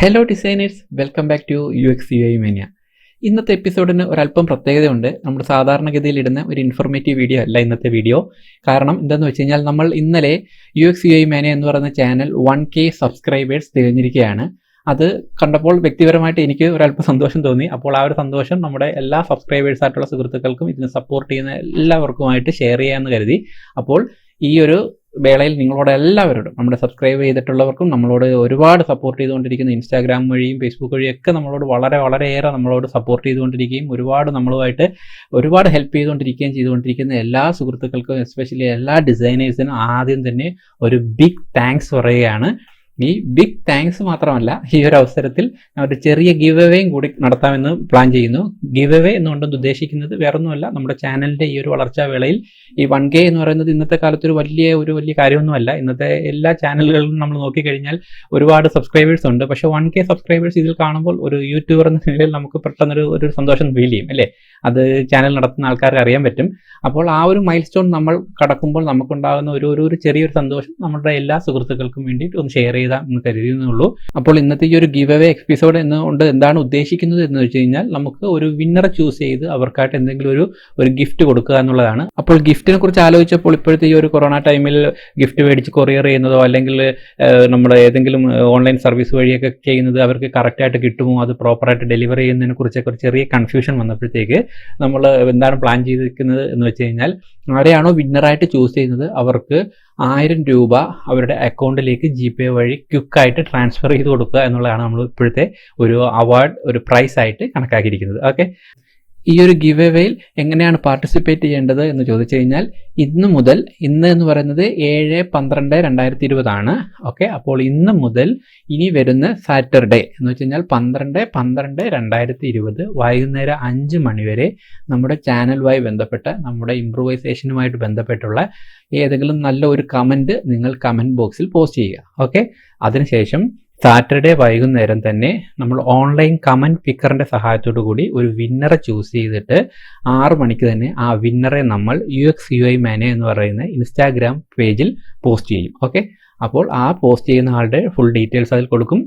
Hello designers, welcome back to uxuimania. ഇന്നത്തെ എപ്പിസോഡിന് ഒരല്പം പ്രത്യേകതയുണ്ട്. നമ്മൾ സാധാരണഗതിയിൽ ഇടുന്ന ഒരു ഇൻഫോർമേറ്റീവ് വീഡിയോ അല്ല ഇന്നത്തെ വീഡിയോ. കാരണം എന്താണെന്ന് വെച്ച് കഴിഞ്ഞാൽ നമ്മൾ ഇന്നലെ uxuimania എന്ന് പറയുന്ന ചാനൽ 1K സബ്സ്ക്രൈബേഴ്സ് തികഞ്ഞിരിക്കുകയാണ്. അത് കണ്ടപ്പോൾ വ്യക്തിപരമായിട്ട് എനിക്ക് ഒരല്പം സന്തോഷം തോന്നി. അപ്പോൾ ആ ഒരു സന്തോഷം നമ്മുടെ എല്ലാ സബ്സ്ക്രൈബേഴ്സ് ആയിട്ടുള്ള സുഹൃത്തുക്കൾക്കും ഇതിനെ സപ്പോർട്ട് ചെയ്യുന്ന എല്ലാവർക്കുമായിട്ട് ഷെയർ ചെയ്യാമെന്ന് കരുതി. അപ്പോൾ ഈ ഒരു വേളയിൽ നിങ്ങളോട് എല്ലാവരോടും, നമ്മുടെ സബ്സ്ക്രൈബ് ചെയ്തിട്ടുള്ളവർക്കും നമ്മളോട് ഒരുപാട് സപ്പോർട്ട് ചെയ്തുകൊണ്ടിരിക്കുന്ന ഇൻസ്റ്റാഗ്രാം വഴിയും ഫേസ്ബുക്ക് വഴിയൊക്കെ നമ്മളോട് വളരെയേറെ നമ്മളോട് സപ്പോർട്ട് ചെയ്തുകൊണ്ടിരിക്കുകയും നമ്മളുമായിട്ട് ഒരുപാട് ഹെൽപ്പ് ചെയ്തുകൊണ്ടിരിക്കുന്ന എല്ലാ സുഹൃത്തുക്കൾക്കും, എസ്പെഷ്യലി എല്ലാ ഡിസൈനേഴ്സിനും ആദ്യം തന്നെ ഒരു ബിഗ് താങ്ക്സ് പറയുകയാണ്. ഈ ബിഗ് താങ്ക്സ് മാത്രമല്ല, ഈ ഒരു അവസരത്തിൽ ഒരു ചെറിയ ഗിവ് അവേയും കൂടി നടത്താമെന്ന് പ്ലാൻ ചെയ്യുന്നു. ഗിവ് അവേ എന്നുകൊണ്ട് ഉദ്ദേശിക്കുന്നത് വേറൊന്നുമല്ല, നമ്മുടെ ചാനലിന്റെ ഈ ഒരു വളർച്ചാ വേളയിൽ ഈ 1K എന്ന് പറയുന്നത് ഇന്നത്തെ കാലത്ത് ഒരു വലിയ കാര്യമൊന്നുമല്ല. ഇന്നത്തെ എല്ലാ ചാനലുകളിലും നമ്മൾ നോക്കിക്കഴിഞ്ഞാൽ ഒരുപാട് സബ്സ്ക്രൈബേഴ്സ് ഉണ്ട്. പക്ഷെ 1K സബ്സ്ക്രൈബേഴ്സ് ഇതിൽ കാണുമ്പോൾ ഒരു യൂട്യൂബർ എന്ന നിലയിൽ നമുക്ക് പെട്ടെന്നൊരു സന്തോഷം ഫീൽ ചെയ്യും, അല്ലേ? അത് ചാനൽ നടത്തുന്ന ആൾക്കാർക്ക് അറിയാൻ പറ്റും. അപ്പോൾ ആ ഒരു മൈൽ സ്റ്റോൺ നമ്മൾ കടക്കുമ്പോൾ നമുക്കുണ്ടാകുന്ന ഒരു ചെറിയൊരു സന്തോഷം നമ്മുടെ എല്ലാ സുഹൃത്തുക്കൾക്കും വേണ്ടിയിട്ട് ഒന്ന് ഷെയർ എന്ന് കരുതുന്നുള്ളൂ. അപ്പോൾ ഇന്നത്തെ ഈ ഒരു ഗിവ് അവേ എപ്പിസോഡ് എന്നുകൊണ്ട് എന്താണ് ഉദ്ദേശിക്കുന്നത് എന്ന് വെച്ച് കഴിഞ്ഞാൽ, നമുക്ക് ഒരു വിന്നറെ ചൂസ് ചെയ്ത് അവർക്കായിട്ട് എന്തെങ്കിലും ഒരു ഗിഫ്റ്റ് കൊടുക്കുക എന്നുള്ളതാണ്. അപ്പോൾ ഗിഫ്റ്റിനെ കുറിച്ച് ആലോചിച്ചപ്പോൾ ഇപ്പോഴത്തെ ഈ ഒരു കൊറോണ ടൈമിൽ ഗിഫ്റ്റ് മേടിച്ച് കൊറിയർ ചെയ്യുന്നതോ അല്ലെങ്കിൽ നമ്മുടെ ഏതെങ്കിലും ഓൺലൈൻ സർവീസ് വഴിയൊക്കെ ചെയ്യുന്നത് അവർക്ക് കറക്റ്റായിട്ട് കിട്ടുമോ, അത് പ്രോപ്പറായിട്ട് ഡെലിവറി ചെയ്യുന്നതിനെ കുറിച്ചൊക്കെ ഒരു ചെറിയ കൺഫ്യൂഷൻ വന്നപ്പോഴത്തേക്ക് നമ്മൾ എന്താണ് പ്ലാൻ ചെയ്തിരിക്കുന്നത് എന്ന് വെച്ച് കഴിഞ്ഞാൽ, ആരെയാണോ വിന്നറായിട്ട് ചൂസ് ചെയ്യുന്നത് അവർക്ക് 1000 രൂപ അവരുടെ അക്കൗണ്ടിലേക്ക് GPay വഴി ക്വിക്കായിട്ട് ട്രാൻസ്ഫർ ചെയ്ത് കൊടുക്കുക എന്നുള്ളതാണ് നമ്മൾ ഇപ്പോഴത്തെ ഒരു അവാർഡ്, ഒരു പ്രൈസ് ആയിട്ട് കണക്കാക്കിയിരിക്കുന്നത്. ഓക്കെ, ഈ ഒരു ഗിവ് അവേയിൽ എങ്ങനെയാണ് പാർട്ടിസിപ്പേറ്റ് ചെയ്യേണ്ടത് എന്ന് ചോദിച്ചു കഴിഞ്ഞാൽ, ഇന്ന് എന്ന് പറയുന്നത് 7/12/2020 ആണ്. ഓക്കെ, അപ്പോൾ ഇന്ന് മുതൽ ഇനി വരുന്ന സാറ്റർഡേ എന്ന് വെച്ച് കഴിഞ്ഞാൽ 12/12/2020 വൈകുന്നേരം 5 മണി വരെ നമ്മുടെ ചാനലുമായി ബന്ധപ്പെട്ട, നമ്മുടെ ഇംപ്രൂവൈസേഷനുമായിട്ട് ബന്ധപ്പെട്ടുള്ള ഏതെങ്കിലും നല്ല ഒരു കമൻറ്റ് നിങ്ങൾ കമൻറ്റ് ബോക്സിൽ പോസ്റ്റ് ചെയ്യുക. ഓക്കെ, അതിനുശേഷം സാറ്റർഡേ വൈകുന്നേരം തന്നെ നമ്മൾ ഓൺലൈൻ കമൻറ്റ് പിക്കറിൻ്റെ സഹായത്തോടു കൂടി ഒരു വിന്നറെ ചൂസ് ചെയ്തിട്ട് 6 മണിക്ക് തന്നെ ആ വിന്നറെ നമ്മൾ uxuimania എന്ന് പറയുന്ന ഇൻസ്റ്റാഗ്രാം പേജിൽ പോസ്റ്റ് ചെയ്യും. ഓക്കെ, അപ്പോൾ ആ പോസ്റ്റ് ചെയ്യുന്ന ആളുടെ ഫുൾ ഡീറ്റെയിൽസ് അതിൽ കൊടുക്കും.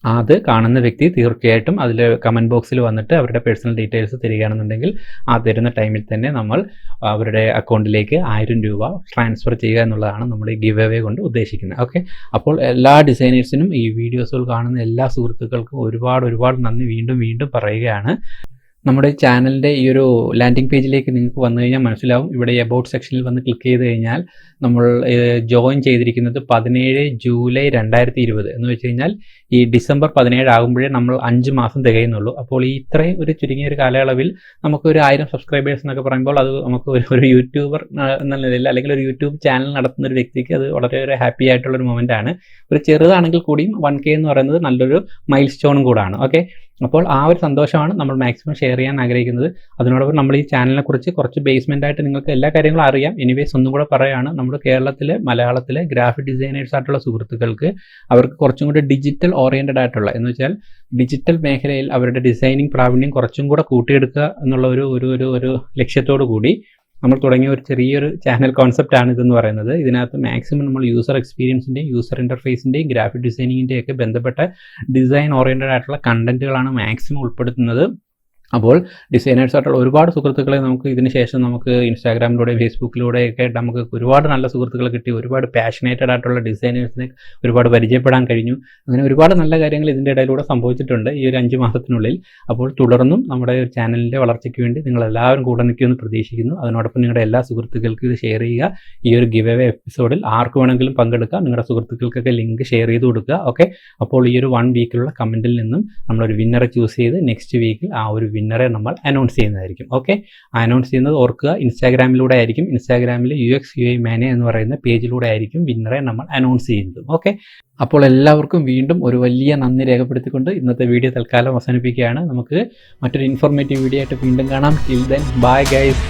അത് കാണുന്ന വ്യക്തി തീർച്ചയായിട്ടും അതിൽ കമൻറ്റ് ബോക്സിൽ വന്നിട്ട് അവരുടെ പേഴ്സണൽ ഡീറ്റെയിൽസ് തരികയാണെന്നുണ്ടെങ്കിൽ ആ തരുന്ന ടൈമിൽ തന്നെ നമ്മൾ അവരുടെ അക്കൗണ്ടിലേക്ക് 1000 രൂപ ട്രാൻസ്ഫർ ചെയ്യുക എന്നുള്ളതാണ് നമ്മൾ ഈ ഗിവ് അവേ കൊണ്ട് ഉദ്ദേശിക്കുന്നത്. ഓക്കെ, അപ്പോൾ എല്ലാ ഡിസൈനേഴ്സിനും, ഈ വീഡിയോസുകൾ കാണുന്ന എല്ലാ സുഹൃത്തുക്കൾക്കും ഒരുപാട് നന്ദി വീണ്ടും പറയുകയാണ്. നമ്മുടെ ചാനലിൻ്റെ ഈ ഒരു ലാൻഡിംഗ് പേജിലേക്ക് നിങ്ങൾക്ക് വന്നു കഴിഞ്ഞാൽ മനസ്സിലാവും. ഇവിടെ അബൌട്ട് സെക്ഷനിൽ വന്ന് ക്ലിക്ക് ചെയ്ത് കഴിഞ്ഞാൽ നമ്മൾ ജോയിൻ ചെയ്തിരിക്കുന്നത് 17 ജൂലൈ 2020 എന്ന് വെച്ച് കഴിഞ്ഞാൽ ഈ ഡിസംബർ 17 ആകുമ്പോഴേ നമ്മൾ 5 മാസം തികയുന്നുള്ളൂ. അപ്പോൾ ഈ ഇത്രയും ഒരു ചുരുങ്ങിയ ഒരു കാലയളവിൽ നമുക്കൊരു 1000 സബ്സ്ക്രൈബേഴ്സ് എന്നൊക്കെ പറയുമ്പോൾ അത് നമുക്ക് ഒരു യൂട്യൂബർ എന്ന നിലയിൽ, അല്ലെങ്കിൽ ഒരു യൂട്യൂബ് ചാനൽ നടത്തുന്ന ഒരു വ്യക്തിക്ക് അത് വളരെ ഹാപ്പി ആയിട്ടുള്ളൊരു മൊമെൻ്റ് ആണ്. ഒരു ചെറുതാണെങ്കിൽ കൂടിയും 1K എന്ന് പറയുന്നത് നല്ലൊരു മൈൽ സ്റ്റോണും കൂടാണ്. ഓക്കെ, അപ്പോൾ ആ ഒരു സന്തോഷമാണ് നമ്മൾ മാക്സിമം ഷെയർ ചെയ്യാൻ ആഗ്രഹിക്കുന്നത്. അതിനോടൊപ്പം നമ്മൾ ഈ ചാനലിനെ കുറിച്ച് കുറച്ച് ബേസ്മെൻ്റ് ആയിട്ട് നിങ്ങൾക്ക് എല്ലാ കാര്യങ്ങളും അറിയാം. എനിവേസ് ഒന്നും കൂടെ പറയുകയാണ്, നമ്മുടെ കേരളത്തിലെ, മലയാളത്തിലെ ഗ്രാഫിക് ഡിസൈനേഴ്സ് ആയിട്ടുള്ള സുഹൃത്തുക്കൾക്ക് അവർക്ക് കുറച്ചും കൂടി ഡിജിറ്റൽ ഓറിയൻറ്റഡ് ആയിട്ടുള്ള, എന്ന് വെച്ചാൽ ഡിജിറ്റൽ മേഖലയിൽ അവരുടെ ഡിസൈനിങ് പ്രാവീണ്യം കുറച്ചും കൂടെ കൂട്ടിയെടുക്കുക എന്നുള്ള ഒരു ലക്ഷ്യത്തോടു കൂടി നമ്മൾ തുടങ്ങിയ ഒരു ചെറിയൊരു ചാനൽ കോൺസെപ്റ്റാണ് ഇതെന്ന് പറയുന്നത്. ഇതിനകത്ത് മാക്സിമം നമ്മൾ യൂസർ എക്സ്പീരിയൻസിൻ്റെയും യൂസർ ഇൻ്റർഫേസിൻ്റെയും ഗ്രാഫിക് ഡിസൈനിങ്ങിൻ്റെയും ഒക്കെ ബന്ധപ്പെട്ട ഡിസൈൻ ഓറിയൻറ്റഡ് ആയിട്ടുള്ള കണ്ടന്റുകളാണ് മാക്സിമം ഉൾപ്പെടുത്തുന്നത്. അപ്പോൾ ഡിസൈനേഴ്സ് ആയിട്ടുള്ള ഒരുപാട് സുഹൃത്തുക്കളെ നമുക്ക് ഇതിന് ശേഷം നമുക്ക് ഇൻസ്റ്റാഗ്രാമിലൂടെ ഫേസ്ബുക്കിലൂടെയൊക്കെ നമുക്ക് ഒരുപാട് നല്ല സുഹൃത്തുക്കളെ കിട്ടി. ഒരുപാട് പാഷനേറ്റഡ് ആയിട്ടുള്ള ഡിസൈനേഴ്സിനെ ഒരുപാട് പരിചയപ്പെടാൻ കഴിഞ്ഞു. അങ്ങനെ ഒരുപാട് നല്ല കാര്യങ്ങൾ ഇതിൻ്റെ ഇടയിലൂടെ സംഭവിച്ചിട്ടുണ്ട് ഈ ഒരു 5 മാസത്തിനുള്ളിൽ. അപ്പോൾ തുടർന്നും നമ്മുടെ ചാനലിൻ്റെ വളർച്ചയ്ക്ക് വേണ്ടി നിങ്ങളെല്ലാവരും കൂടെ നിൽക്കുമെന്ന് പ്രതീക്ഷിക്കുന്നു. അതിനോടൊപ്പം നിങ്ങളുടെ എല്ലാ സുഹൃത്തുക്കൾക്കും ഇത് ഷെയർ ചെയ്യുക. ഈ ഒരു ഗിവ് അവേ എപ്പിസോഡിൽ ആർക്ക് വേണമെങ്കിലും പങ്കെടുക്കാം. നിങ്ങളുടെ സുഹൃത്തുക്കൾക്കൊക്കെ ലിങ്ക് ഷെയർ ചെയ്ത് കൊടുക്കുക. ഓക്കെ, അപ്പോൾ ഈ ഒരു 1 വീക്കിലുള്ള കമൻറ്റിൽ നിന്നും നമ്മളൊരു വിന്നറെ ചൂസ് ചെയ്ത് നെക്സ്റ്റ് വീക്കിൽ ആ ഒരു വിന്നറെ നമ്മൾ അനൗൺസ് ചെയ്യുന്നതായിരിക്കും. ഓക്കെ, അനൗൺസ് ചെയ്യുന്നത് ഓർക്കുക, ഇൻസ്റ്റാഗ്രാമിലൂടെ ആയിരിക്കും. ഇൻസ്റ്റാഗ്രാമിൽ uxuimania എന്ന് പറയുന്ന പേജിലൂടെ ആയിരിക്കും വിന്നറെ നമ്മൾ അനൗൺസ് ചെയ്യുന്നത്. ഓക്കെ, അപ്പോൾ എല്ലാവർക്കും വീണ്ടും ഒരു വലിയ നന്ദി രേഖപ്പെടുത്തിക്കൊണ്ട് ഇന്നത്തെ വീഡിയോ തൽക്കാലം അവസാനിപ്പിക്കുകയാണ്. നമുക്ക് മറ്റൊരു ഇൻഫോർമേറ്റീവ് വീഡിയോ ആയിട്ട് വീണ്ടും കാണാം. Till then, bye guys.